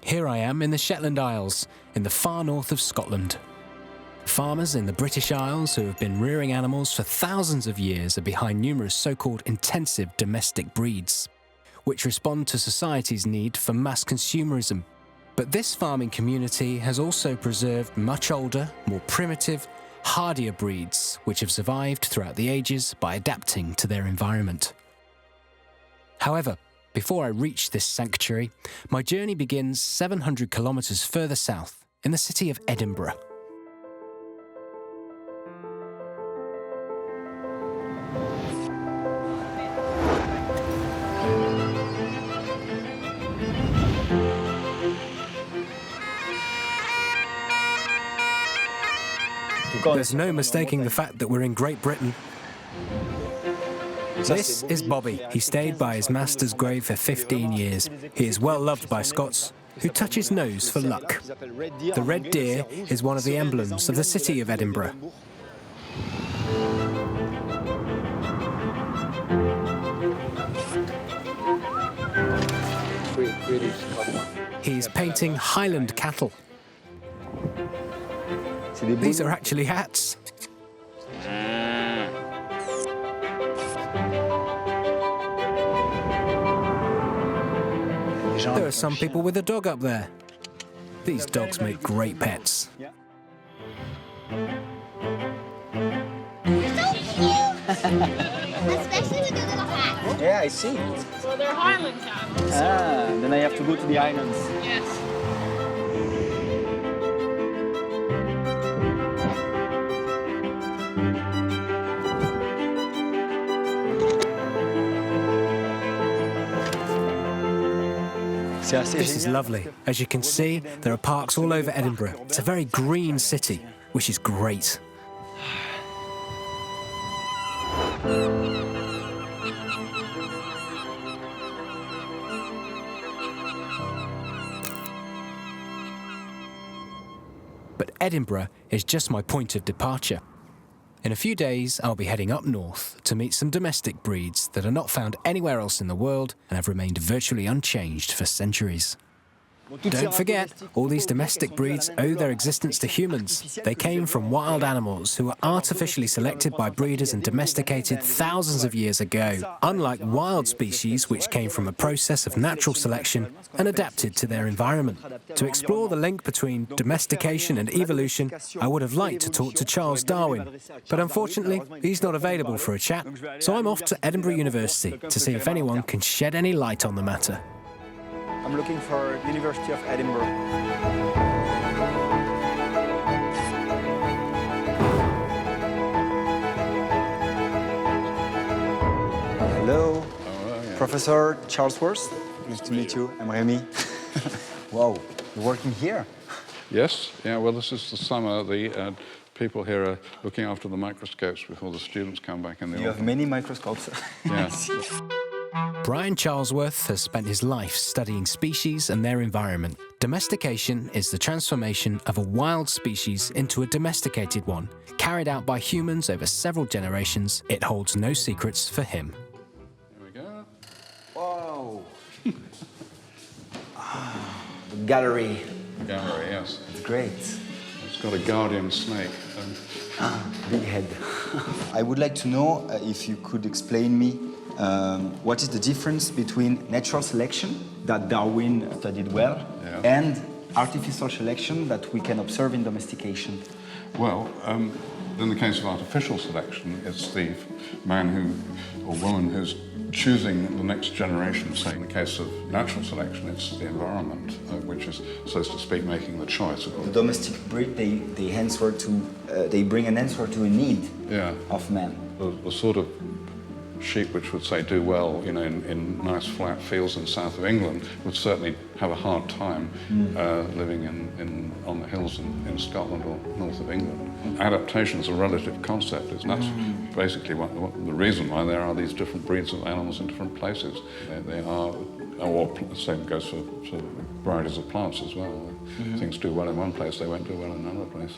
Here I am in the Shetland Isles, in the far north of Scotland. Farmers in the British Isles who have been rearing animals for thousands of years are behind numerous so-called intensive domestic breeds, which respond to society's need for mass consumerism. But this farming community has also preserved much older, more primitive, hardier breeds which have survived throughout the ages by adapting to their environment. However, before I reach this sanctuary, my journey begins 700 kilometres further south in the city of Edinburgh. There's no mistaking the fact that we're in Great Britain. This is Bobby. He stayed by his master's grave for 15 years. He is well loved by Scots, who touch his nose for luck. The red deer is one of the emblems of the city of Edinburgh. He's painting Highland cattle. These are actually hats. There are some people with a dog up there. These dogs make great pets. They're so cute! Especially with their little hats. Yeah, I see. Well, they're Highland cats. Then I have to go to the islands. Yes. This is lovely. As you can see, there are parks all over Edinburgh. It's a very green city, which is great. But Edinburgh is just my point of departure. In a few days, I'll be heading up north to meet some domestic breeds that are not found anywhere else in the world and have remained virtually unchanged for centuries. Don't forget, all these domestic breeds owe their existence to humans. They came from wild animals who were artificially selected by breeders and domesticated thousands of years ago, unlike wild species which came from a process of natural selection and adapted to their environment. To explore the link between domestication and evolution, I would have liked to talk to Charles Darwin, but unfortunately, he's not available for a chat, so I'm off to Edinburgh University to see if anyone can shed any light on the matter. I'm looking for University of Edinburgh. Hello, Professor Charles Worth. Nice to meet you. I'm Rémi. Wow, you're working here? Yes, yeah, well, this is the summer. The people here are looking after the microscopes before the students come back in the autumn. You have many microscopes. Yeah. Brian Charlesworth has spent his life studying species and their environment. Domestication is the transformation of a wild species into a domesticated one, carried out by humans over several generations. It holds no secrets for him. Here we go. Wow. The gallery. Gallery, yes. It's great. It's got a guardian snake. Big head. I would like to know if you could explain me what is the difference between natural selection that Darwin studied well and artificial selection that we can observe in domestication? Well, in the case of artificial selection, it's the man who, or woman who's choosing the next generation. Say, in the case of natural selection, it's the environment, which is, so to speak, making the choice. The domestic breed, they answer to, they bring an answer to a need of man. The sort of sheep which would say do well, you know, in nice flat fields in the south of England would certainly have a hard time living on the hills in Scotland or north of England. Adaptation is a relative concept. That's basically what the reason why there are these different breeds of animals in different places. They are, or the same goes for varieties of plants as well. Things do well in one place, they won't do well in another place.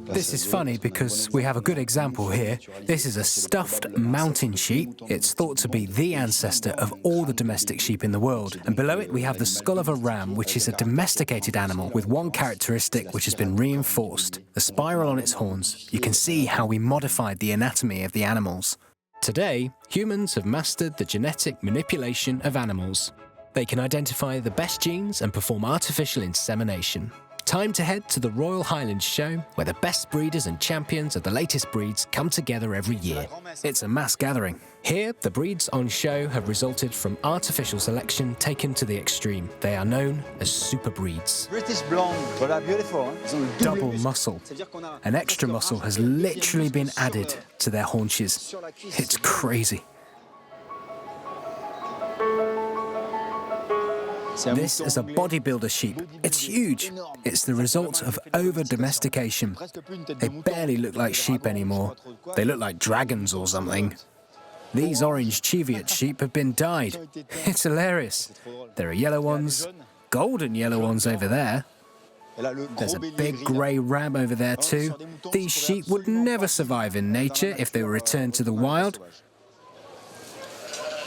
This is funny because we have a good example here. This is a stuffed mountain sheep. It's thought to be the ancestor of all the domestic sheep in the world. And below it we have the skull of a ram, which is a domesticated animal with one characteristic which has been reinforced. The spiral on its horns. You can see how we modified the anatomy of the animals. Today, humans have mastered the genetic manipulation of animals. They can identify the best genes and perform artificial insemination. Time to head to the Royal Highlands show, where the best breeders and champions of the latest breeds come together every year. It's a mass gathering. Here, the breeds on show have resulted from artificial selection taken to the extreme. They are known as super breeds. British blonde, voilà, beautiful. Double muscle. An extra muscle has literally been added to their haunches. It's crazy. This is a bodybuilder sheep. It's huge. It's the result of over-domestication. They barely look like sheep anymore. They look like dragons or something. These orange Cheviot sheep have been dyed. It's hilarious. There are yellow ones, golden yellow ones over there. There's a big grey ram over there too. These sheep would never survive in nature if they were returned to the wild.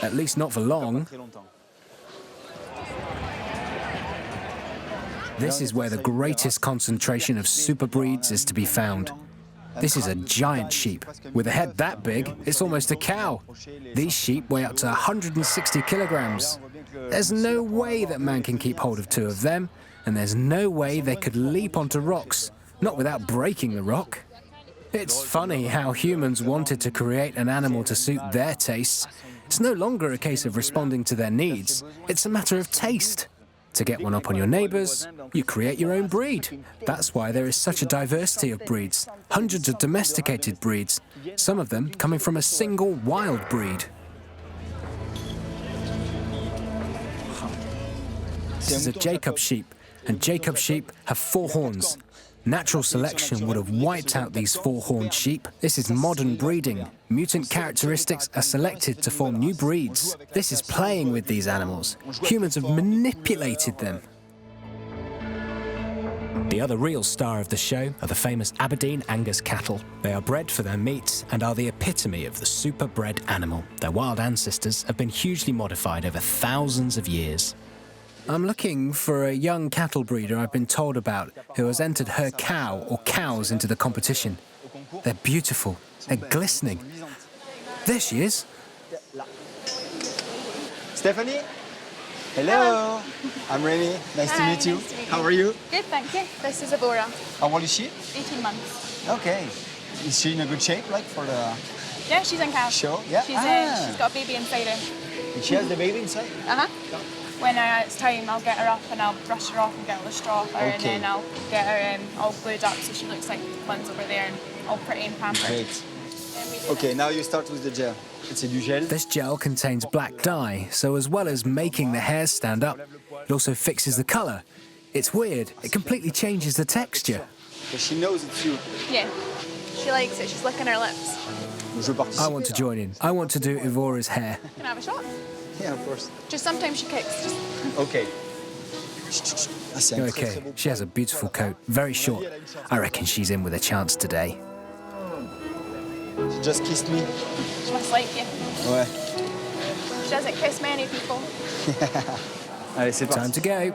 At least not for long. This is where the greatest concentration of super breeds is to be found. This is a giant sheep. With a head that big, it's almost a cow. These sheep weigh up to 160 kilograms. There's no way that man can keep hold of two of them, and there's no way they could leap onto rocks, not without breaking the rock. It's funny how humans wanted to create an animal to suit their tastes. It's no longer a case of responding to their needs. It's a matter of taste. To get one up on your neighbours, you create your own breed. That's why there is such a diversity of breeds. Hundreds of domesticated breeds, some of them coming from a single wild breed. This is a Jacob sheep, and Jacob sheep have 4 horns. Natural selection would have wiped out these 4-horned sheep. This is modern breeding. Mutant characteristics are selected to form new breeds. This is playing with these animals. Humans have manipulated them. The other real star of the show are the famous Aberdeen Angus cattle. They are bred for their meat and are the epitome of the super-bred animal. Their wild ancestors have been hugely modified over thousands of years. I'm looking for a young cattle breeder I've been told about who has entered her cow or cows into the competition. They're beautiful. They're glistening. There she is. Stephanie? Hello. I'm Rémi. Nice to meet you. Nice to meet you. How are you? Good, thank you. This is Evora, How old is she? 18 months. Okay. Is she in a good shape, like for the Yeah, she's in calf. show? Yeah. She's got a baby inside her. And she has the baby inside? Uh-huh. When it's time, I'll get her up and I'll brush her off and get all the straw off her, and Okay. then I'll get her all glued up so she looks like one's over there and all pretty and pampered. Great. Okay, now you start with the gel. C'est du gel. This gel contains black dye, so as well as making the hairs stand up, it also fixes the colour. It's weird. It completely changes the texture. But she knows it's you. Yeah, she likes it. She's licking her lips. Je participe. I want to join in. I want to do Evora's hair. Can I have a shot? Yeah, of course. Just sometimes she kicks. Just... Okay. Ah, c'est un très, très Okay, beau she has a beautiful coat, very short. I reckon she's in with a chance today. She just kissed me. She must like you. Ouais. She doesn't kiss many people. Allez, c'est Time parti. to go.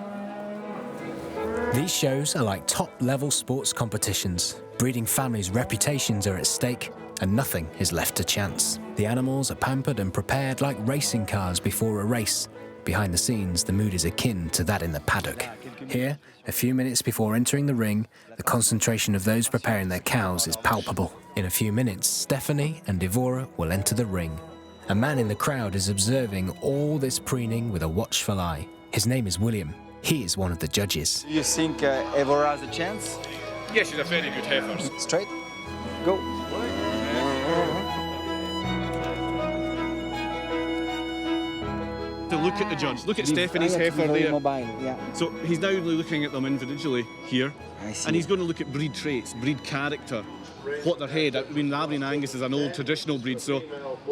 These shows are like top-level sports competitions. Breeding families' reputations are at stake, and nothing is left to chance. The animals are pampered and prepared like racing cars before a race. Behind the scenes, the mood is akin to that in the paddock. Here, a few minutes before entering the ring, the concentration of those preparing their cows is palpable. In a few minutes, Stephanie and Evora will enter the ring. A man in the crowd is observing all this preening with a watchful eye. His name is William. He is one of the judges. Do you think Evora has a chance? Yeah, she's a very good heifer. Straight? Go. To look at the judge. Look at Stephanie's heifer very there. mobile, yeah. So he's now looking at them individually here. I see. And he's going to look at breed traits, breed character, what they're head. I mean, the Aberdeen Angus is an old traditional breed, so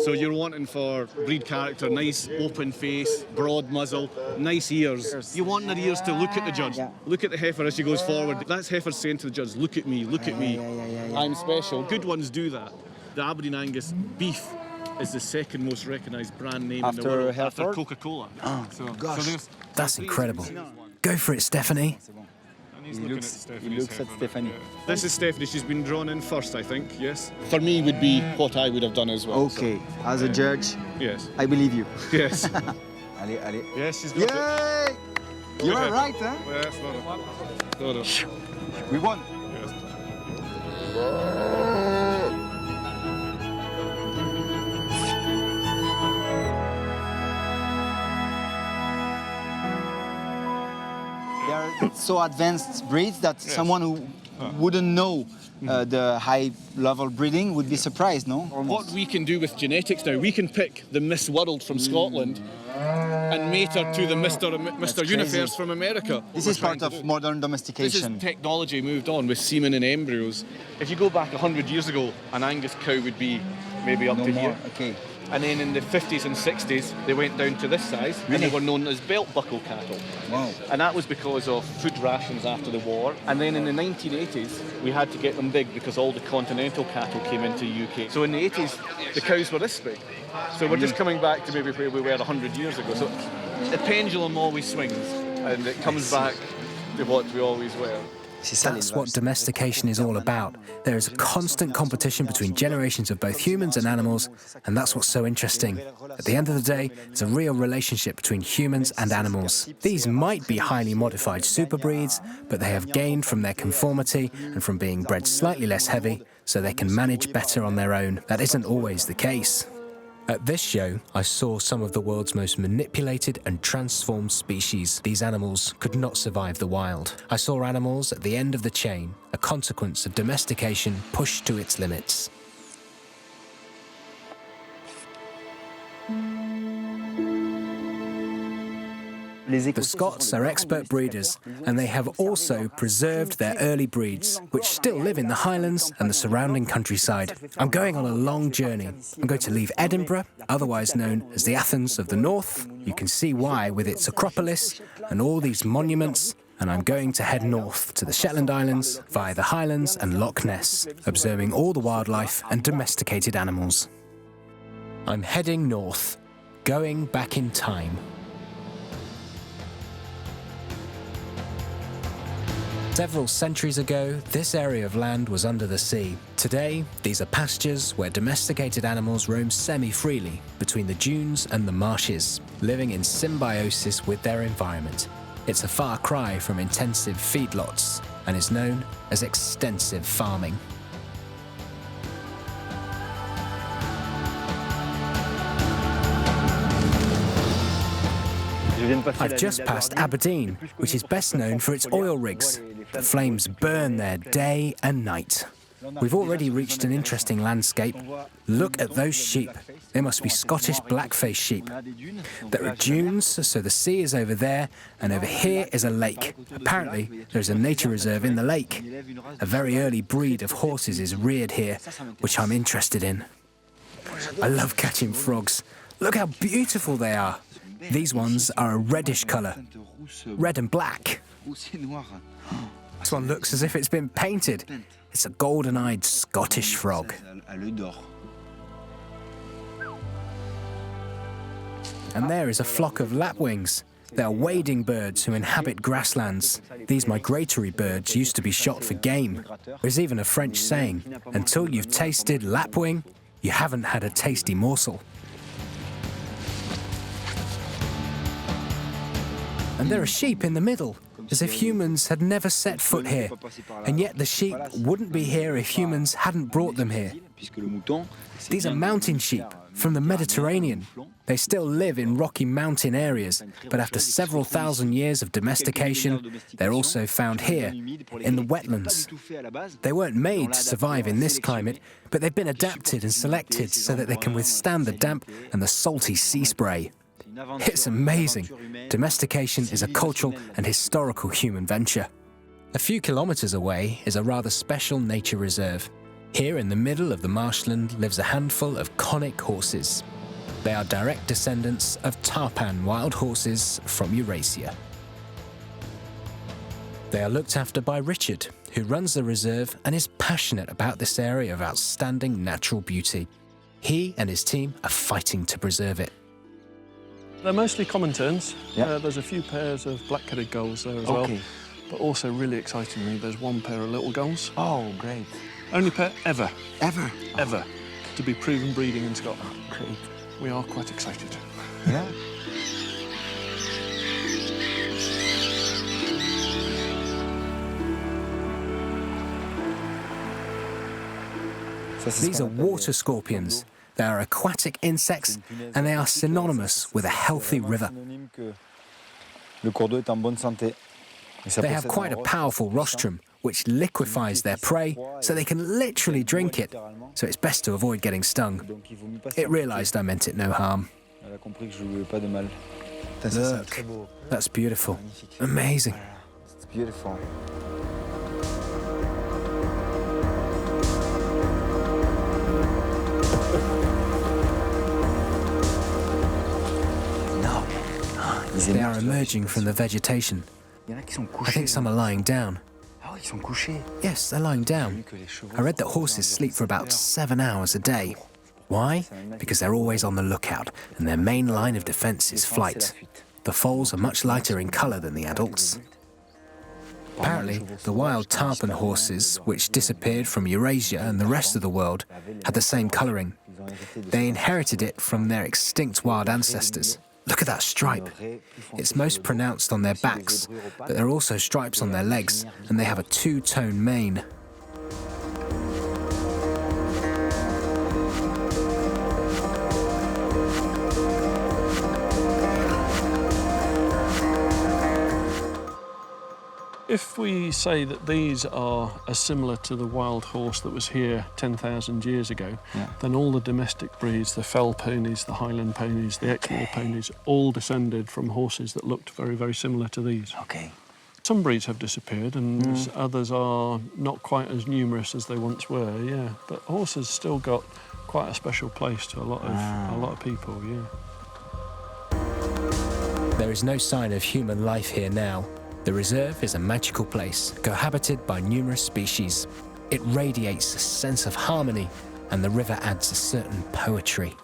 you're wanting for breed character, nice open face, broad muzzle, nice ears. You want their ears to look at the judge. Yeah. Look at the heifer as she goes forward. That's heifer saying to the judge, look at me, look at me. Yeah. I'm special. Good ones do that. The Aberdeen Angus beef is the second most recognised brand name in the world after Coca-Cola. Oh, gosh. That's incredible. Go for it, Stephanie. He looks at Stephanie. This is Stephanie. She's been drawn in first, I think. Yes. For me, would be what I would have done as well. Okay, as a judge, Yes. I believe you. Yes. Allez, allez. Yes, she's got it. Yay! You are right, huh? Yes, not it. We won. They are so advanced breeds that someone who wouldn't know the high-level breeding would be surprised, no? What we can do with genetics now, we can pick the Miss World from Scotland and mate her to the Mr. Universe from America. This is part of modern domestication. This is technology moved on with semen and embryos. If you go back 100 years ago, an Angus cow would be maybe up No to more. here. Okay. And then in the 50s and 60s, they went down to this size, and they were known as belt buckle cattle. Wow. And that was because of food rations after the war. And then in the 1980s, we had to get them big because all the continental cattle came into the UK. So in the 80s, the cows were this big. So we're just coming back to maybe where we were 100 years ago. So the pendulum always swings, and it comes back to what we always were. That's what domestication is all about. There is a constant competition between generations of both humans and animals, and that's what's so interesting. At the end of the day, it's a real relationship between humans and animals. These might be highly modified superbreeds, but they have gained from their conformity and from being bred slightly less heavy, so they can manage better on their own. That isn't always the case. At this show, I saw some of the world's most manipulated and transformed species. These animals could not survive the wild. I saw animals at the end of the chain, a consequence of domestication pushed to its limits. The Scots are expert breeders, and they have also preserved their early breeds, which still live in the Highlands and the surrounding countryside. I'm going on a long journey. I'm going to leave Edinburgh, otherwise known as the Athens of the North. You can see why with its Acropolis and all these monuments. And I'm going to head north to the Shetland Islands via the Highlands and Loch Ness, observing all the wildlife and domesticated animals. I'm heading north, going back in time. Several centuries ago, this area of land was under the sea. Today, these are pastures where domesticated animals roam semi-freely between the dunes and the marshes, living in symbiosis with their environment. It's a far cry from intensive feedlots and is known as extensive farming. I've just passed Aberdeen, which is best known for its oil rigs. The flames burn there day and night. We've already reached an interesting landscape. Look at those sheep. They must be Scottish blackface sheep. There are dunes, so the sea is over there, and over here is a lake. Apparently, there's a nature reserve in the lake. A very early breed of horses is reared here, which I'm interested in. I love catching frogs. Look how beautiful they are. These ones are a reddish colour, red and black. This one looks as if it's been painted. It's a golden-eyed Scottish frog. And there is a flock of lapwings. They are wading birds who inhabit grasslands. These migratory birds used to be shot for game. There's even a French saying, until you've tasted lapwing, you haven't had a tasty morsel. And there are sheep in the middle, as if humans had never set foot here. And yet the sheep wouldn't be here if humans hadn't brought them here. These are mountain sheep from the Mediterranean. They still live in rocky mountain areas, but after several thousand years of domestication, they're also found here, in the wetlands. They weren't made to survive in this climate, but they've been adapted and selected so that they can withstand the damp and the salty sea spray. It's amazing. Domestication is a cultural and historical human venture. A few kilometres away is a rather special nature reserve. Here in the middle of the marshland lives a handful of conic horses. They are direct descendants of tarpan wild horses from Eurasia. They are looked after by Richard, who runs the reserve and is passionate about this area of outstanding natural beauty. He and his team are fighting to preserve it. They're mostly common terns. Yeah. There's a few pairs of black-headed gulls there as well. But also, really excitingly, there's one pair of little gulls. Oh, great. Only pair ever. Ever? Ever. To be proven breeding in Scotland. Great. We are quite excited. Yeah. These are water scorpions. They are aquatic insects and they are synonymous with a healthy river. They have quite a powerful rostrum, which liquefies their prey so they can literally drink it, so it's best to avoid getting stung. It realised I meant it no harm. Look, that's beautiful. Amazing. It's beautiful. They are emerging from the vegetation. I think some are lying down. Yes, they're lying down. I read that horses sleep for about 7 hours a day. Why? Because they're always on the lookout, and their main line of defence is flight. The foals are much lighter in colour than the adults. Apparently, the wild tarpan horses, which disappeared from Eurasia and the rest of the world, had the same colouring. They inherited it from their extinct wild ancestors. Look at that stripe. It's most pronounced on their backs, but there are also stripes on their legs, and they have a two-tone mane. If we say that these are as similar to the wild horse that was here 10,000 years ago, then all the domestic breeds, the fell ponies, the Highland ponies, the Exmoor ponies, all descended from horses that looked very, very similar to these. Some breeds have disappeared and others are not quite as numerous as they once were, yeah. But horses still got quite a special place to a lot of people, yeah. There is no sign of human life here now. The reserve is a magical place, cohabited by numerous species. It radiates a sense of harmony, and the river adds a certain poetry.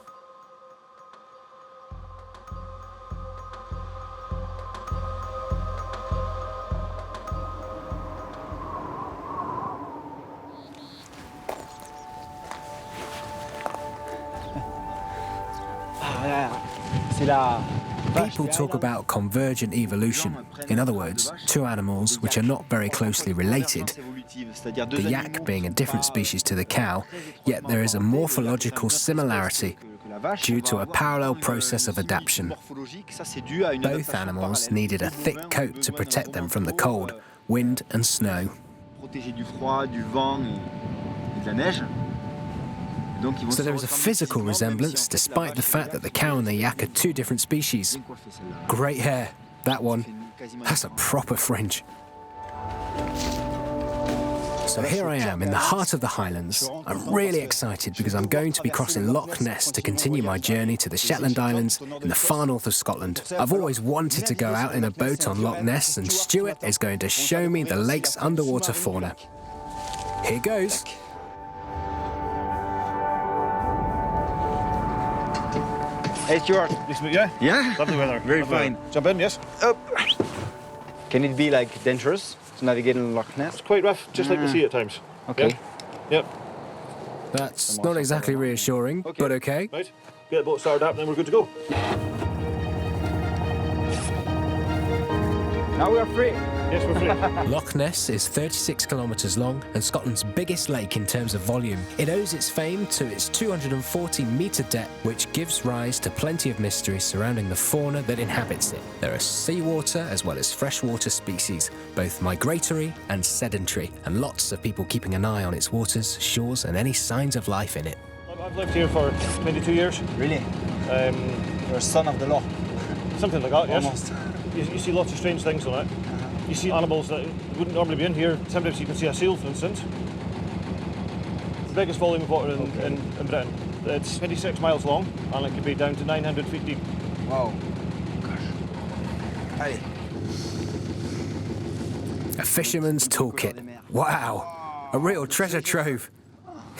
People talk about convergent evolution. In other words, two animals which are not very closely related, the yak being a different species to the cow, yet there is a morphological similarity due to a parallel process of adaptation. Both animals needed a thick coat to protect them from the cold, wind and snow. So there is a physical resemblance despite the fact that the cow and the yak are two different species. Great hair, that one. That's a proper fringe. So here I am in the heart of the Highlands. I'm really excited because I'm going to be crossing Loch Ness to continue my journey to the Shetland Islands in the far north of Scotland. I've always wanted to go out in a boat on Loch Ness, and Stuart is going to show me the lake's underwater fauna. Here goes. Hey, Stuart. Nice to meet you. Yeah? Lovely weather. Very fine. Jump in, yes? Up. Can it be, like, dangerous to navigate in Loch Ness? It's quite rough, just like the sea at times. Okay. Yep. That's not exactly reassuring, but okay. Right. Get the boat started up, and then we're good to go. Now we are free. Yes, we're free. Loch Ness is 36 kilometres long and Scotland's biggest lake in terms of volume. It owes its fame to its 240-metre depth, which gives rise to plenty of mystery surrounding the fauna that inhabits it. There are seawater as well as freshwater species, both migratory and sedentary, and lots of people keeping an eye on its waters, shores and any signs of life in it. I've lived here for 22 years. Really? You're a son of the Loch. Something like that, yes. Almost. You see lots of strange things on it. You see animals that wouldn't normally be in here. Sometimes you can see a seal, for instance. The biggest volume of water in Britain. It's 26 miles long, and it can be down to 900 feet deep. Wow. Gosh. Allez. A fisherman's toolkit. Wow, a real treasure trove.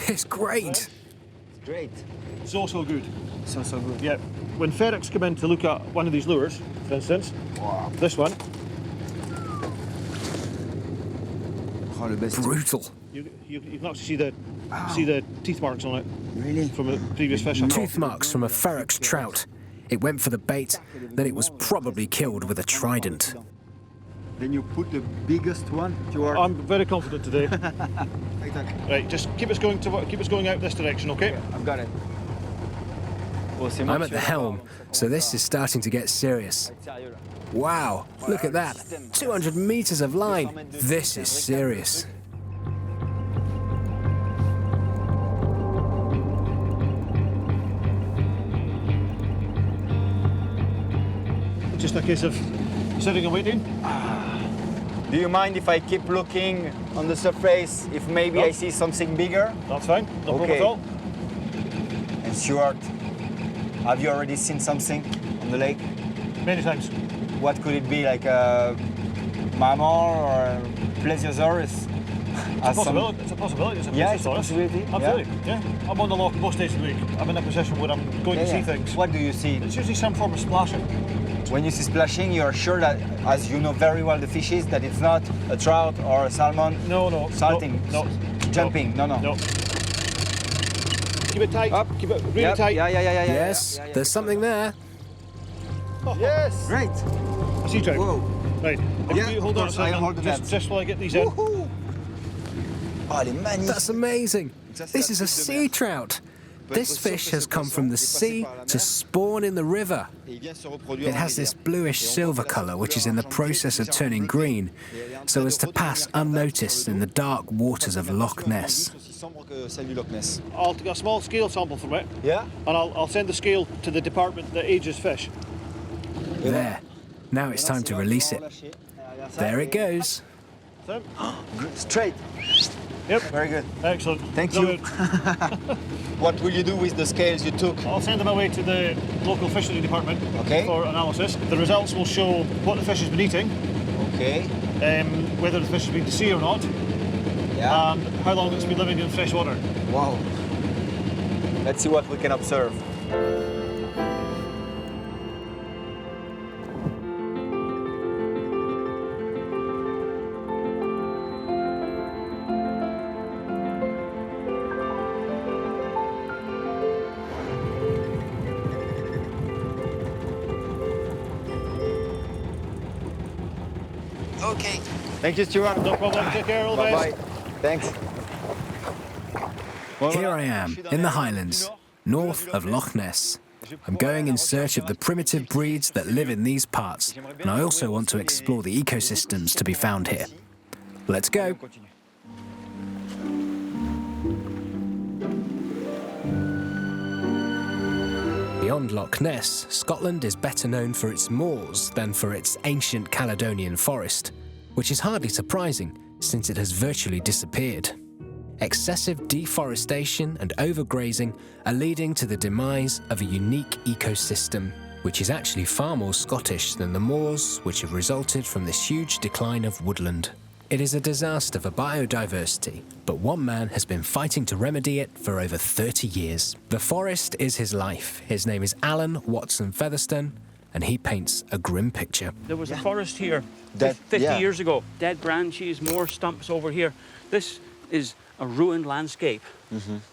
It's great. Great. So good. So good. Yeah. When ferrets come in to look at one of these lures, for instance, this one, Oh, le best. Brutal. you can actually see the teeth marks on it. Really? From a previous fish. Tooth marks from a ferox trout. It went for the bait, then it was probably killed with a trident. Then you put the biggest one toward. I'm very confident today. Right, just keep us going out this direction, okay? I've got it. I'm at the helm, so this is starting to get serious. Wow, look at that. 200 meters of line. This is serious. Just a case of sitting and waiting. Do you mind if I keep looking on the surface if maybe I see something bigger? That's fine, no problem Okay. at all. And Stuart, have you already seen something on the lake? Many times. What could it be, like a mammal or a plesiosaurus? It's a possibility. It's a possibility. Yeah, it's a plesiosaurus. possibility. Absolutely. Yeah. I'm on the Loch most days of the week. I'm in a position where I'm going to see things. What do you see? It's usually some form of splashing. When you see splashing, you are sure that, as you know very well the fishes, that it's not a trout or a salmon. No. Salting. No. Jumping. No. No. Keep it tight. Up. Keep it really Yep. tight. Yeah. Yes, there's something there. Yes. Great. A sea trout. Whoa. Right. If Yeah, you hold of on a course, I am second, holding that. just while I get these in. Woohoo! Oh, elle est magnifique. That's amazing. This is a sea trout. This fish has come from the sea to spawn in the river. It has this bluish silver colour which is in the process of turning green, so as to pass unnoticed in the dark waters of Loch Ness. I'll take a small scale sample from it. Yeah? And I'll send the scale to the department that ages fish. There. Now it's time to release it. There it goes. So, Straight. yep. Very good. Excellent. Thank you. Brilliant. What will you do with the scales you took? I'll send them away to the local fishery department Okay. for analysis. The results will show what the fish has been eating, Okay. whether the fish has been to sea or not, Yeah. and how long it's been living in fresh water. Wow. Let's see what we can observe. Okay. Thank you, Stuart. No problem. Take care. All the best. Bye-bye. Thanks. Here I am, in the Highlands, north of Loch Ness. I'm going in search of the primitive breeds that live in these parts, and I also want to explore the ecosystems to be found here. Let's go. Beyond Loch Ness, Scotland is better known for its moors than for its ancient Caledonian forest, which is hardly surprising since it has virtually disappeared. Excessive deforestation and overgrazing are leading to the demise of a unique ecosystem, which is actually far more Scottish than the moors which have resulted from this huge decline of woodland. It is a disaster for biodiversity, but one man has been fighting to remedy it for over 30 years. The forest is his life. His name is Alan Watson Featherstone, and he paints a grim picture. There was a forest here Dead- 50 yeah. years ago. Dead branches, more stumps over here. This is a ruined landscape.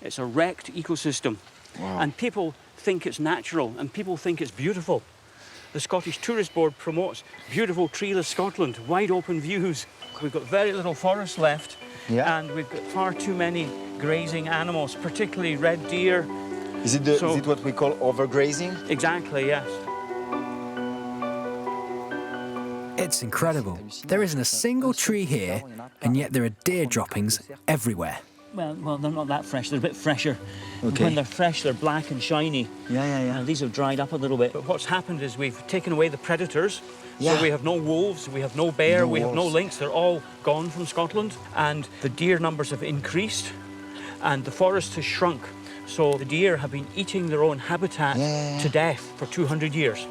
It's a wrecked ecosystem. And people think it's natural and people think it's beautiful. The Scottish Tourist Board promotes beautiful treeless Scotland, wide open views. We've got very little forest left, and we've got far too many grazing animals, particularly red deer. Is it what we call overgrazing? Exactly, yes. It's incredible. There isn't a single tree here, and yet there are deer droppings everywhere. Well, they're not that fresh. They're a bit fresher. Okay. When they're fresh, they're black and shiny. Yeah. These have dried up a little bit. But what's happened is we've taken away the predators. Yeah. So we have no wolves, we have no bear, we have no wolves. lynx. They're all gone from Scotland. And the deer numbers have increased and the forest has shrunk. So the deer have been eating their own habitat to death for 200 years.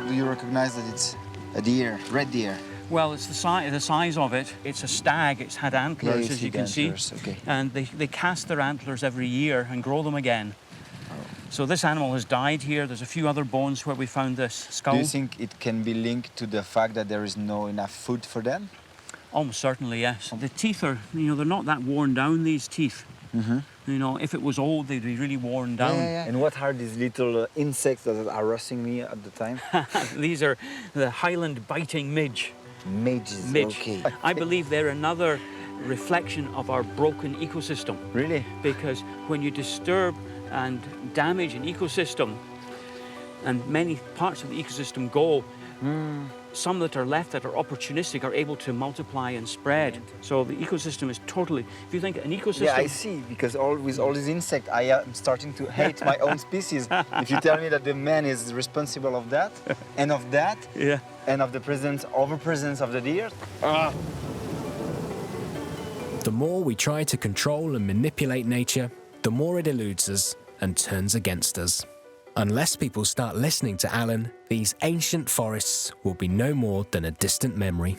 Do you recognize that it's a deer, red deer? Well, it's the size of it. It's a stag. It's had antlers, as you can see. Okay. And they cast their antlers every year and grow them again. So this animal has died here. There's a few other bones where we found this skull. Do you think it can be linked to the fact that there is no enough food for them? Almost certainly, yes. The teeth are, they're not that worn down, these teeth. If it was old, they'd be really worn down. And what are these little insects that are harassing me at the time? These are the Highland biting midge. Midges, Midge. okay. I believe they're another reflection of our broken ecosystem. Really? Because when you disturb and damage an ecosystem, and many parts of the ecosystem go, some that are left that are opportunistic are able to multiply and spread. So the ecosystem is totally, if you think an ecosystem... Yeah, I see, because with all these insects, I am starting to hate my own species. If you tell me that the man is responsible of that, and of that, and of the overpresence of the deer. The more we try to control and manipulate nature, the more it eludes us and turns against us. Unless people start listening to Alan, these ancient forests will be no more than a distant memory.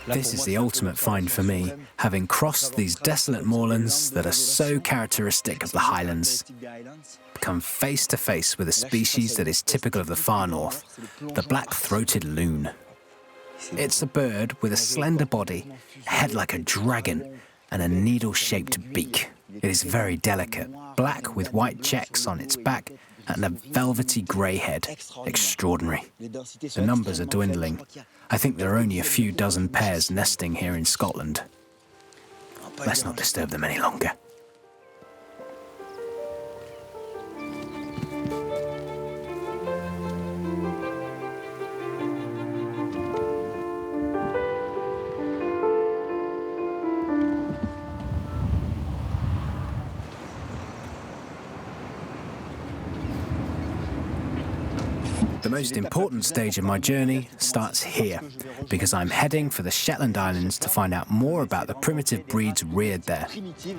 This is the ultimate find for me, having crossed these desolate moorlands that are so characteristic of the Highlands. Come face to face with a species that is typical of the far north, the black-throated loon. It's a bird with a slender body, a head like a dragon, and a needle-shaped beak. It is very delicate, black with white checks on its back and a velvety grey head. Extraordinary. The numbers are dwindling. I think there are only a few dozen pairs nesting here in Scotland. Let's not disturb them any longer. The most important stage of my journey starts here, because I'm heading for the Shetland Islands to find out more about the primitive breeds reared there,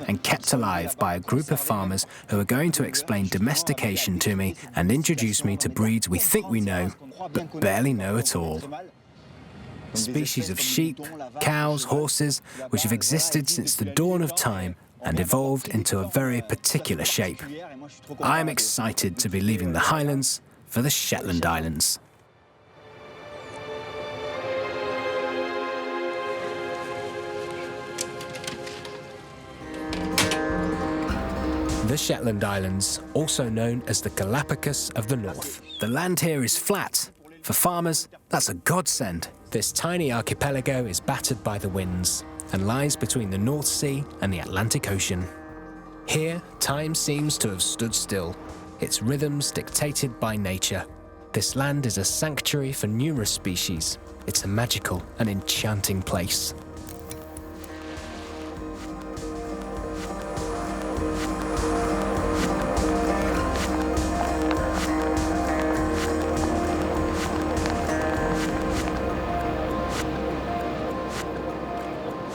and kept alive by a group of farmers who are going to explain domestication to me and introduce me to breeds we think we know, but barely know at all. Species of sheep, cows, horses, which have existed since the dawn of time and evolved into a very particular shape. I'm excited to be leaving the Highlands for the Shetland Islands. The Shetland Islands, also known as the Galapagos of the North. The land here is flat. For farmers, that's a godsend. This tiny archipelago is battered by the winds and lies between the North Sea and the Atlantic Ocean. Here, time seems to have stood still, its rhythms dictated by nature. This land is a sanctuary for numerous species. It's a magical and enchanting place.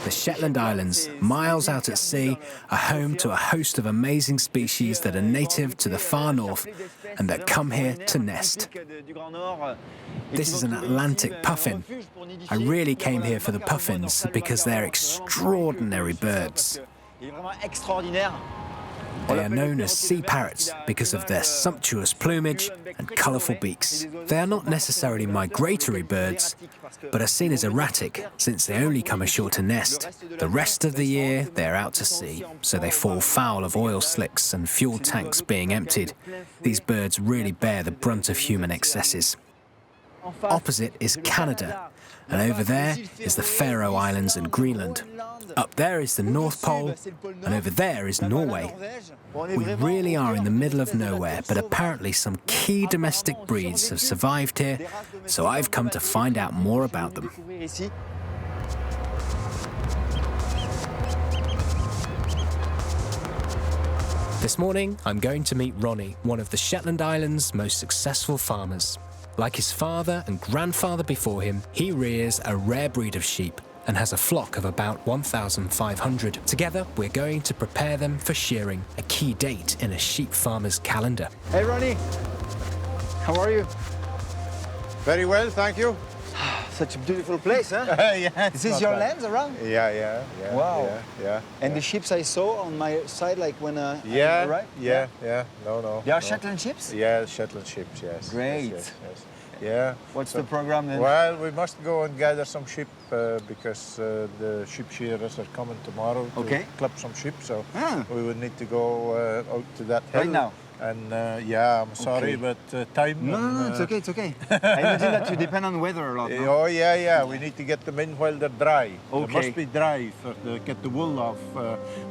The Shetland Islands, miles out at sea, are home to a host of amazing species that are native to the far north and that come here to nest. This is an Atlantic puffin. I really came here for the puffins because they're extraordinary birds. They are known as sea parrots because of their sumptuous plumage and colourful beaks. They are not necessarily migratory birds, but are seen as erratic since they only come ashore to nest. The rest of the year they're out to sea, so they fall foul of oil slicks and fuel tanks being emptied. These birds really bear the brunt of human excesses. Opposite is Canada, and over there is the Faroe Islands and Greenland. Up there is the North Pole, and over there is Norway. We really are in the middle of nowhere, but apparently some key domestic breeds have survived here, so I've come to find out more about them. This morning, I'm going to meet Ronnie, one of the Shetland Islands' most successful farmers. Like his father and grandfather before him, he rears a rare breed of sheep and has a flock of about 1,500. Together, we're going to prepare them for shearing, a key date in a sheep farmer's calendar. Hey, Ronnie. How are you? Very well, thank you. Such a beautiful place, huh? Yeah. This is your lands around? Yeah. Wow. Yeah. And the sheep I saw on my side, like when I arrived? Yeah. No. They are Shetland sheep? Yeah, Shetland sheep, yes. Great. Yes. Yeah. What's the program then? Well, we must go and gather some sheep because the sheep shearers are coming tomorrow to clip some sheep, so we would need to go out to that hill. Right now? And yeah, I'm sorry, but time... No, it's okay. I imagine that you depend on weather a lot, no? Oh, yeah. We need to get them in while they're dry. Okay. They must be dry to get the wool off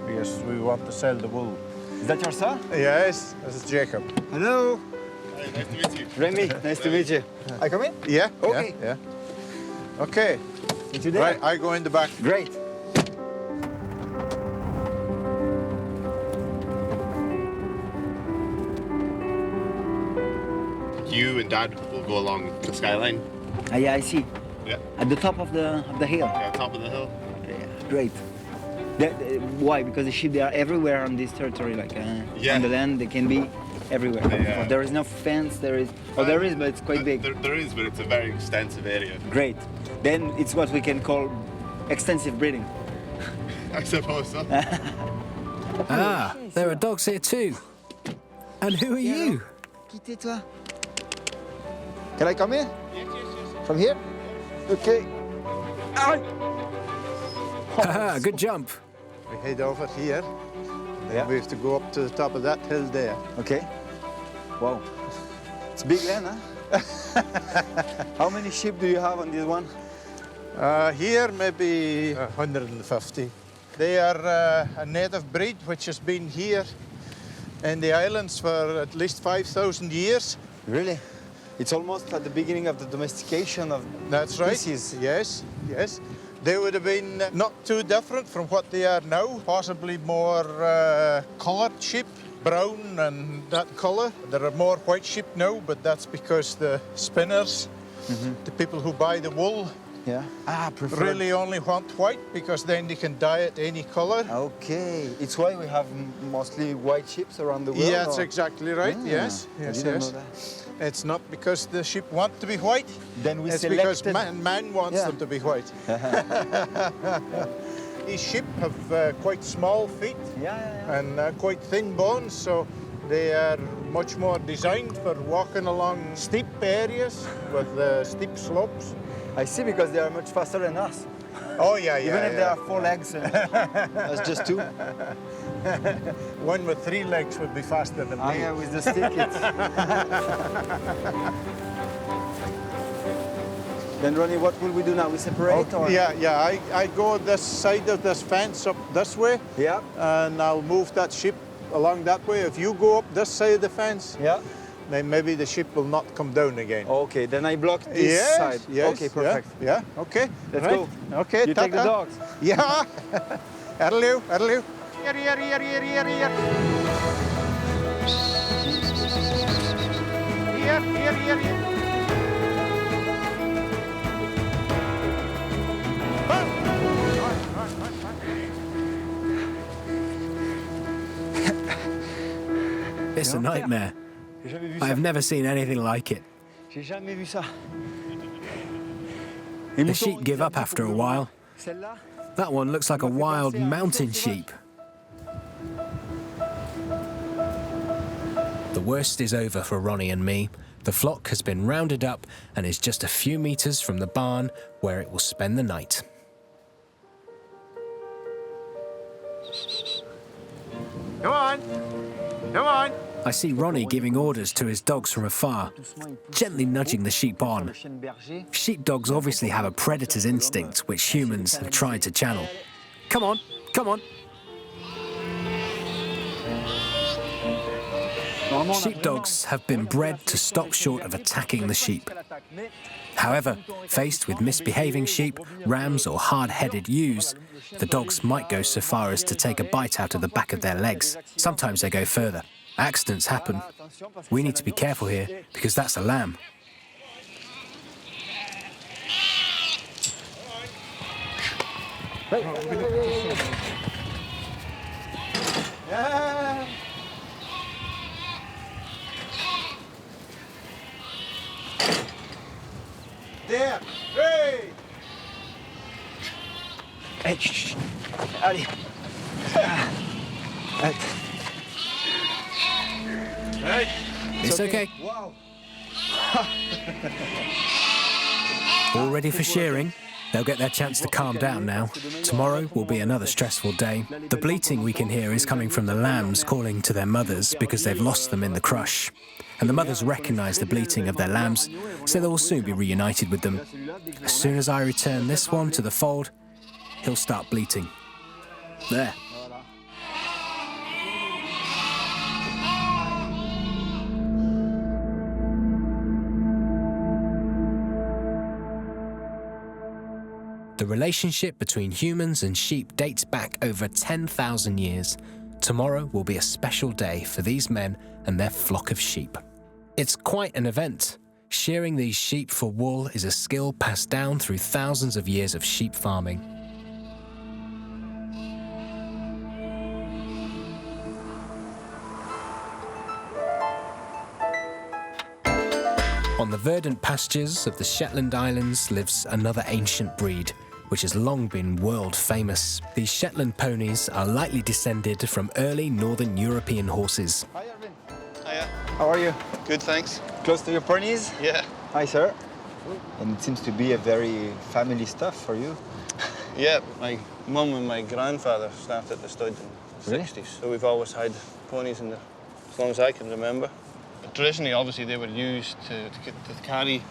because we want to sell the wool. Is that your son? Yes, this is Jacob. Hello. Hi, nice to meet you. Rémi, nice to meet you. I come in? Yeah. Okay. Yeah. Okay. See you there. Right, I go in the back. Great. You and Dad will go along the skyline. Yeah, I see. Yeah. At the top of the hill. Yeah, top of the hill. Yeah, great. Why? Because the sheep, they are everywhere on this territory, like on the land, they can be everywhere. Yeah. There is no fence, there is, but it's quite big. There is, but it's a very extensive area. Great. Then it's what we can call extensive breeding. I suppose so. Ah, there are dogs here too. And who are you? Quittez-toi. Can I come in? Yes. From here? Okay. Haha, good jump. We head over here. Then we have to go up to the top of that hill there. Okay. Wow. It's a big land, huh? How many sheep do you have on this one? Here, maybe 150. They are a native breed which has been here in the islands for at least 5,000 years. Really? It's almost at the beginning of the domestication of species. Yes. They would have been not too different from what they are now, possibly more coloured sheep, brown and that colour. There are more white sheep now, but that's because the spinners, the people who buy the wool, really only want white because then they can dye it any colour. Okay, it's why we have mostly white sheep around the world. Yeah, that's exactly right. Yes. I didn't know that. It's not because the sheep want to be white. Then we it's selected... because man wants them to be white. These sheep have quite small feet and quite thin bones, so they are much more designed for walking along steep areas with steep slopes. I see, because they are much faster than us. Oh, yeah. Even if they are 4 legs, that's just 2. One with 3 legs would be faster than me. Yeah, with the stick. Then, Ronnie, what will we do now? We separate? Or? Yeah. I go this side of this fence up this way. Yeah. And I'll move that sheep along that way. If you go up this side of the fence, then maybe the sheep will not come down again. Okay, then I block this side. Yes. Okay, perfect. Yeah. Okay. Let's go. Okay. You take the dogs. Yeah. Erlew. Here. Here. It's a nightmare. I have never seen anything like it. The sheep give up after a while. That one looks like a wild mountain sheep. The worst is over for Ronnie and me. The flock has been rounded up and is just a few meters from the barn where it will spend the night. Come on! Come on! I see Ronnie giving orders to his dogs from afar, gently nudging the sheep on. Sheepdogs obviously have a predator's instinct, which humans have tried to channel. Come on, come on. Sheepdogs have been bred to stop short of attacking the sheep. However, faced with misbehaving sheep, rams or hard-headed ewes, the dogs might go so far as to take a bite out of the back of their legs. Sometimes they go further. Accidents happen. We need to be careful here, because that's a lamb. There! Hey! Hey, shh. Allez. It's okay. Wow. All ready for shearing? They'll get their chance to calm down now. Tomorrow will be another stressful day. The bleating we can hear is coming from the lambs calling to their mothers because they've lost them in the crush. And the mothers recognise the bleating of their lambs, so they will soon be reunited with them. As soon as I return this one to the fold, he'll start bleating. There. The relationship between humans and sheep dates back over 10,000 years. Tomorrow will be a special day for these men and their flock of sheep. It's quite an event. Shearing these sheep for wool is a skill passed down through thousands of years of sheep farming. On the verdant pastures of the Shetland Islands lives another ancient breed, which has long been world famous. These Shetland ponies are likely descended from early northern European horses. Hi, Arvin. Hiya. How are you? Good, thanks. Close to your ponies? Yeah. Hi, sir. And it seems to be a very family stuff for you. Yeah, my mum and my grandfather started the stud in the Really? 60s. So we've always had ponies in there as long as I can remember. Traditionally, obviously, they were used to carry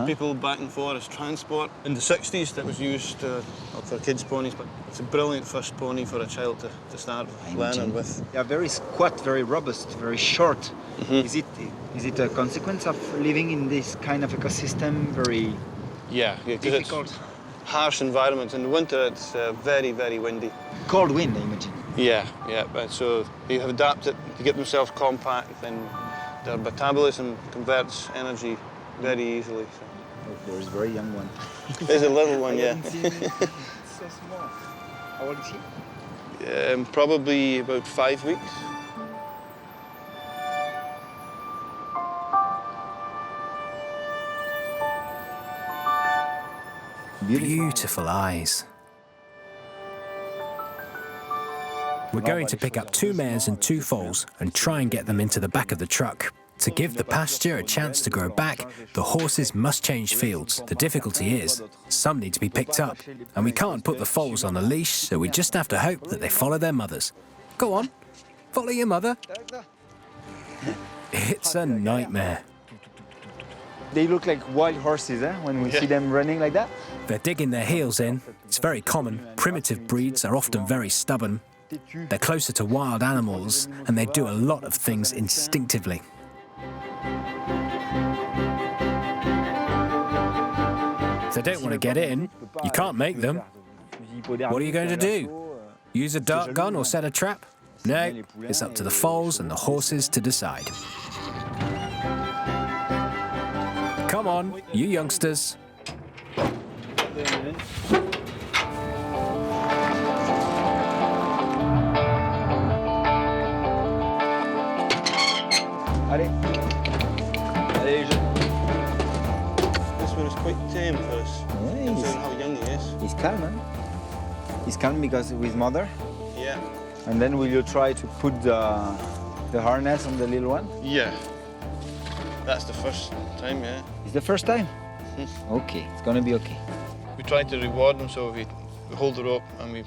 people back and forth as transport. In the 60s, that was used for kids' ponies, but it's a brilliant first pony for a child to start learning with. They are very squat, very robust, very short. Is it a consequence of living in this kind of ecosystem? Very difficult. It's harsh environments. In the winter, it's very, very windy. Cold wind, I imagine. Yeah. But so they have adapted to get themselves compact, and their metabolism converts energy very easily. So. Oh, there's a very young one. There's a little one, yeah. It's so small. How old is he? Probably about 5 weeks. Beautiful eyes. We're going to pick up 2 mares and 2 foals and try and get them into the back of the truck. To give the pasture a chance to grow back, the horses must change fields. The difficulty is, some need to be picked up, and we can't put the foals on a leash, so we just have to hope that they follow their mothers. Go on, follow your mother. It's a nightmare. They look like wild horses, when we see them running like that. They're digging their heels in. It's very common. Primitive breeds are often very stubborn. They're closer to wild animals, and they do a lot of things instinctively. If they don't want to get in, you can't make them. What are you going to do? Use a dart gun or set a trap? No, it's up to the foals and the horses to decide. Come on, you youngsters. Allez. Allez, je... This one is quite tame for us, considering how young he is. He's calm, huh? He's calm because of his mother? Yeah. And then will you try to put the harness on the little one? Yeah. That's the first time, yeah. It's the first time? Okay, it's gonna be okay. We try to reward them, so we hold the rope and we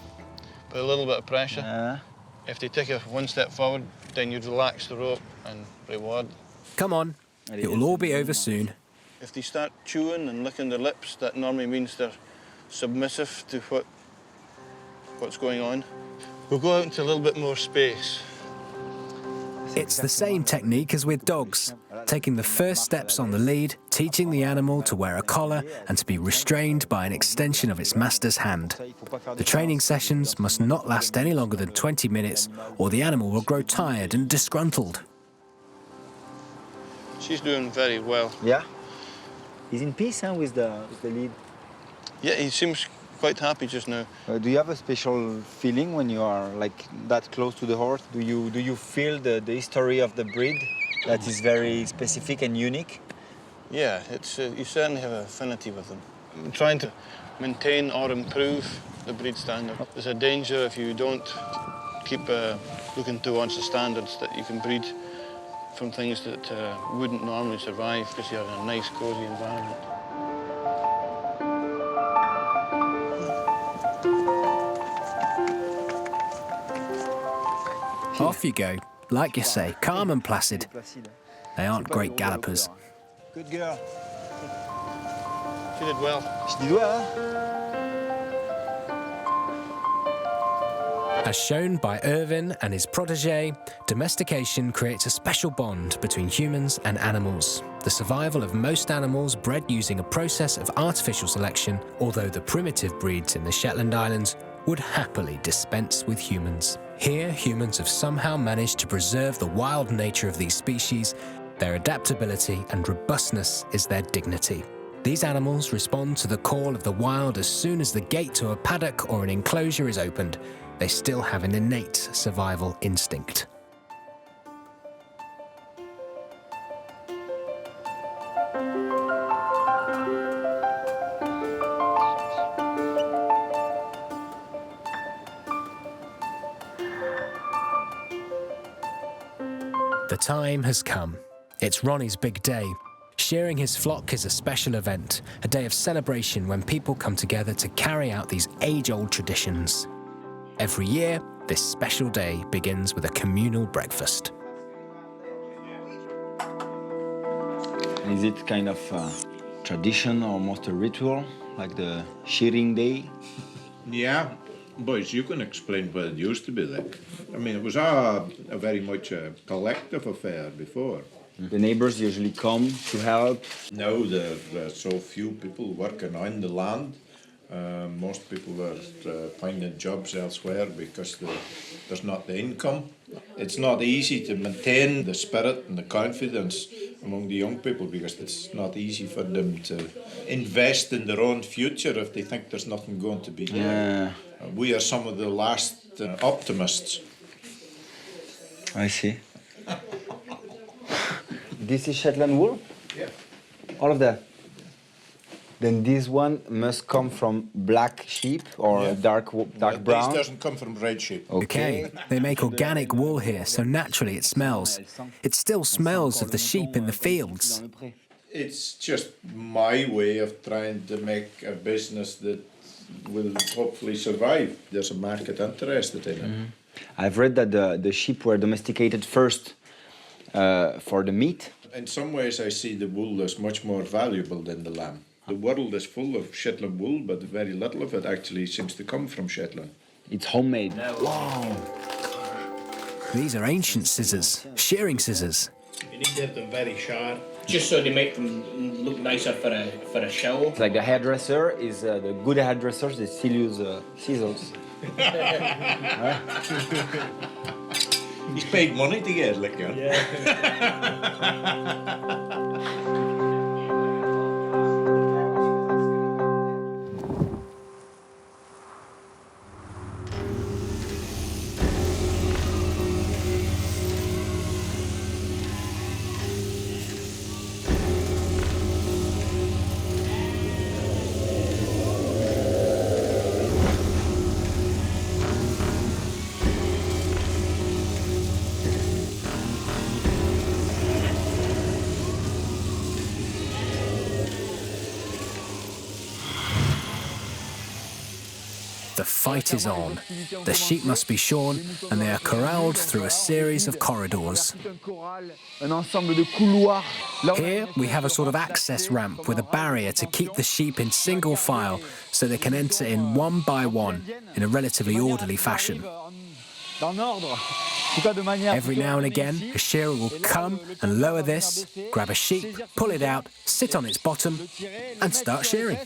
put a little bit of pressure. If they take one step forward, then you relax the rope and reward. Come on, it will all be over soon. If they start chewing and licking their lips, that normally means they're submissive to what's going on. We'll go out into a little bit more space. It's the same technique as with dogs, taking the first steps on the lead, teaching the animal to wear a collar and to be restrained by an extension of its master's hand. The training sessions must not last any longer than 20 minutes or the animal will grow tired and disgruntled. She's doing very well. Yeah? He's in peace, huh, with the lead? Yeah, he seems quite happy just now. Do you have a special feeling when you are like that close to the horse? Do you feel the history of the breed that is very specific and unique? Yeah, it's you certainly have an affinity with them. I'm trying to maintain or improve the breed standard. There's a danger if you don't keep looking towards the standards that you can breed from things that wouldn't normally survive because you're in a nice, cosy environment. Off you go, like you say, calm and placid. They aren't great gallopers. Good girl. She did well. She did well, As shown by Irvin and his protege, domestication creates a special bond between humans and animals. The survival of most animals bred using a process of artificial selection, although the primitive breeds in the Shetland Islands would happily dispense with humans. Here, humans have somehow managed to preserve the wild nature of these species. Their adaptability and robustness is their dignity. These animals respond to the call of the wild as soon as the gate to a paddock or an enclosure is opened. They still have an innate survival instinct. The time has come. It's Ronnie's big day. Shearing his flock is a special event, a day of celebration when people come together to carry out these age-old traditions. Every year, this special day begins with a communal breakfast. Is it kind of a tradition, almost a ritual, like the shearing day? Yeah, boys, you can explain what it used to be like. I mean, it was a very much a collective affair before. The neighbors usually come to help. Now there are so few people working on the land. Most people are finding jobs elsewhere because there's not the income. It's not easy to maintain the spirit and the confidence among the young people because it's not easy for them to invest in their own future if they think there's nothing going to be there. We are some of the last optimists. I see. This is Shetland wool? Yeah. All of that? Then this one must come from black sheep or dark brown? This doesn't come from red sheep. Okay, they make organic wool here, so naturally it smells. It still smells of the sheep in the fields. It's just my way of trying to make a business that will hopefully survive. There's a market interested in it. I've read that the sheep were domesticated first for the meat. In some ways I see the wool as much more valuable than the lamb. The world is full of Shetland wool, but very little of it actually seems to come from Shetland. It's homemade. Wow! These are ancient scissors, shearing scissors. You need to have them very sharp. Just so they make them look nicer for a show. It's like the hairdresser is the good hairdressers. They still use scissors. He's paid money to get it, like that. Yeah. the fight is on. The sheep must be shorn, and they are corralled through a series of corridors. Here, we have a sort of access ramp with a barrier to keep the sheep in single file so they can enter in one by one in a relatively orderly fashion. Every now and again, a shearer will come and lower this, grab a sheep, pull it out, sit on its bottom, and start shearing.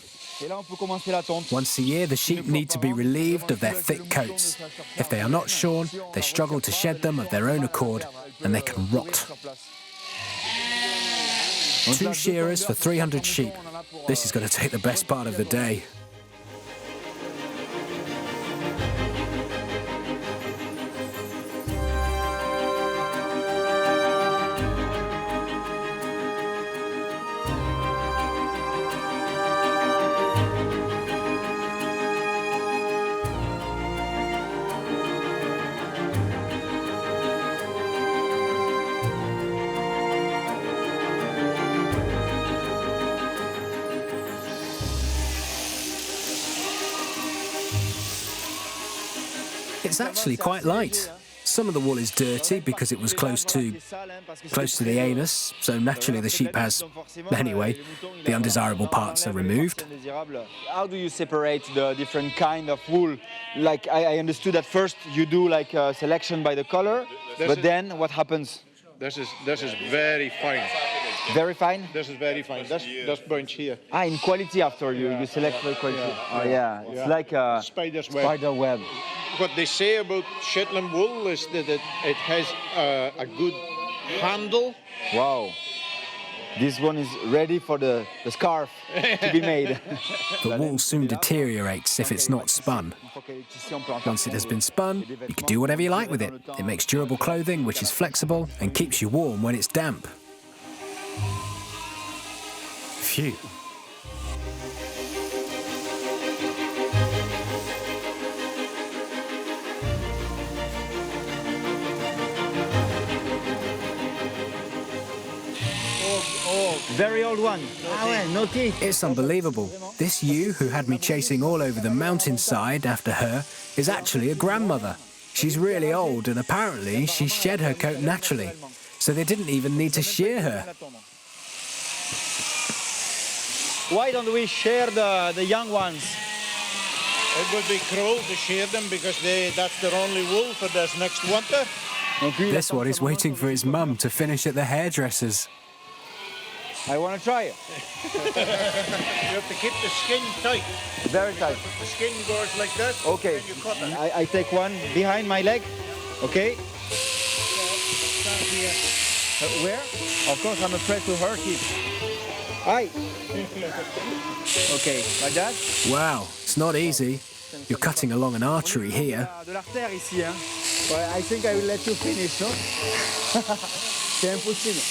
Once a year, the sheep need to be relieved of their thick coats. If they are not shorn, they struggle to shed them of their own accord, and they can rot. 2 shearers for 300 sheep. This is going to take the best part of the day. It's actually quite light. Some of the wool is dirty because it was close to the anus, so naturally the sheep has... Anyway, the undesirable parts are removed. How do you separate the different kind of wool? Like, I understood at first you do like a selection by the color, but then what happens? This is very fine. Very fine? This is very fine. This bunch here. In quality after you select for quality. Oh yeah, it's like a spider web. What they say about Shetland wool is that it has a good handle. Wow. This one is ready for the scarf to be made. The wool soon deteriorates if it's not spun. Once it has been spun, you can do whatever you like with it. It makes durable clothing which is flexible and keeps you warm when it's damp. Phew. Very old one. It's unbelievable. This ewe, who had me chasing all over the mountainside after her, is actually a grandmother. She's really old, and apparently she shed her coat naturally, so they didn't even need to shear her. Why don't we shear the young ones? It would be cruel to shear them because that's their only wool for this next winter. This one is waiting for his mum to finish at the hairdresser's. I want to try it. You have to keep the skin tight. Very tight. The skin goes like this. Okay. And you cut it. I take one behind my leg. Okay. Where? Of course, I'm afraid to hurt it. Aye. Okay, like that. Wow, it's not easy. You're cutting along an artery here. I think I will let you finish, no? C'est impossible.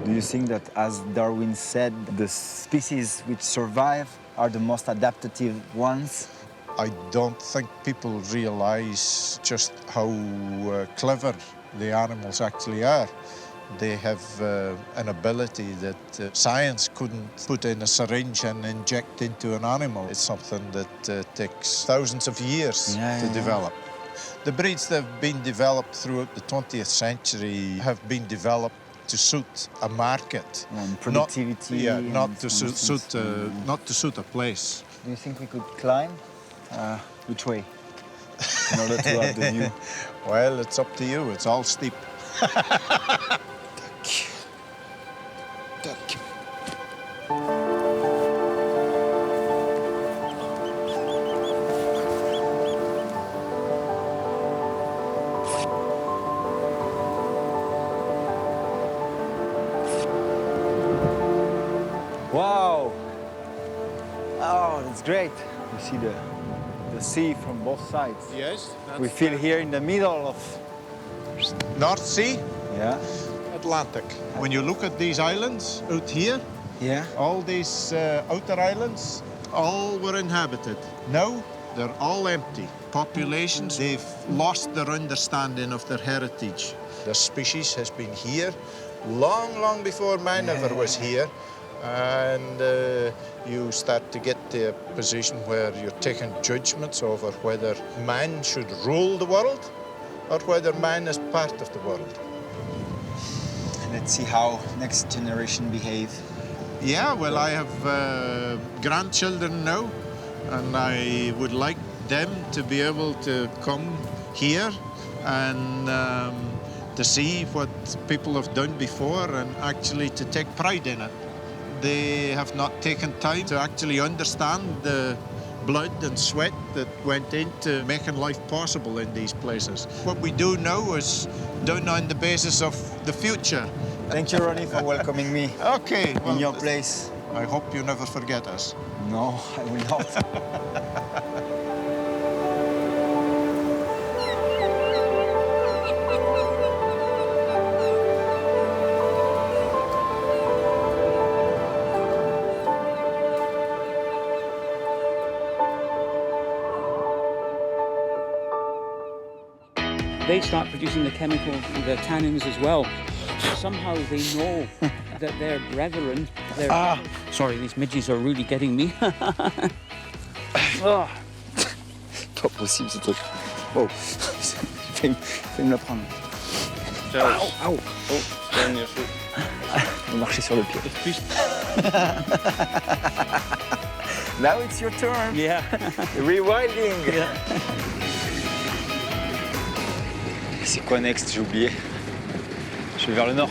Do you think that, as Darwin said, the species which survive are the most adaptive ones? I don't think people realize just how clever the animals actually are. They have an ability that science couldn't put in a syringe and inject into an animal. It's something that takes thousands of years to develop. The breeds that have been developed throughout the 20th century have been developed to suit a market, and productivity. Not to suit a place. Do you think we could climb? Which way? In order to have the view. Well, it's up to you. It's all steep. Wow! Oh, that's great. You see the sea from both sides. Yes. We feel here in the middle of North Sea, yeah, Atlantic. When you look at these islands out here, yeah, all these outer islands, all were inhabited. Now, they're all empty. Populations, they've lost their understanding of their heritage. The species has been here long, long before man ever was here. And you start to get to a position where you're taking judgments over whether man should rule the world or whether man is part of the world. Let's see how next generation behave. Yeah, well, I have grandchildren now, and I would like them to be able to come here and to see what people have done before and actually to take pride in it. They have not taken time to actually understand the blood and sweat that went into making life possible in these places. What we do now is done on the basis of the future. Thank you, Ronnie, for welcoming me. Okay. In your place. I hope you never forget us. No, I will not. They start producing the chemical, the tannins as well. Somehow they know that their brethren, sorry, these midges are really getting me. Pas possible ce truc. Oh, fais me la prendre. Au, au. On va marcher sur le pied. Now it's your turn. Yeah. Rewilding. Yeah. C'est quoi next? J'ai oublié. Je vais vers le nord.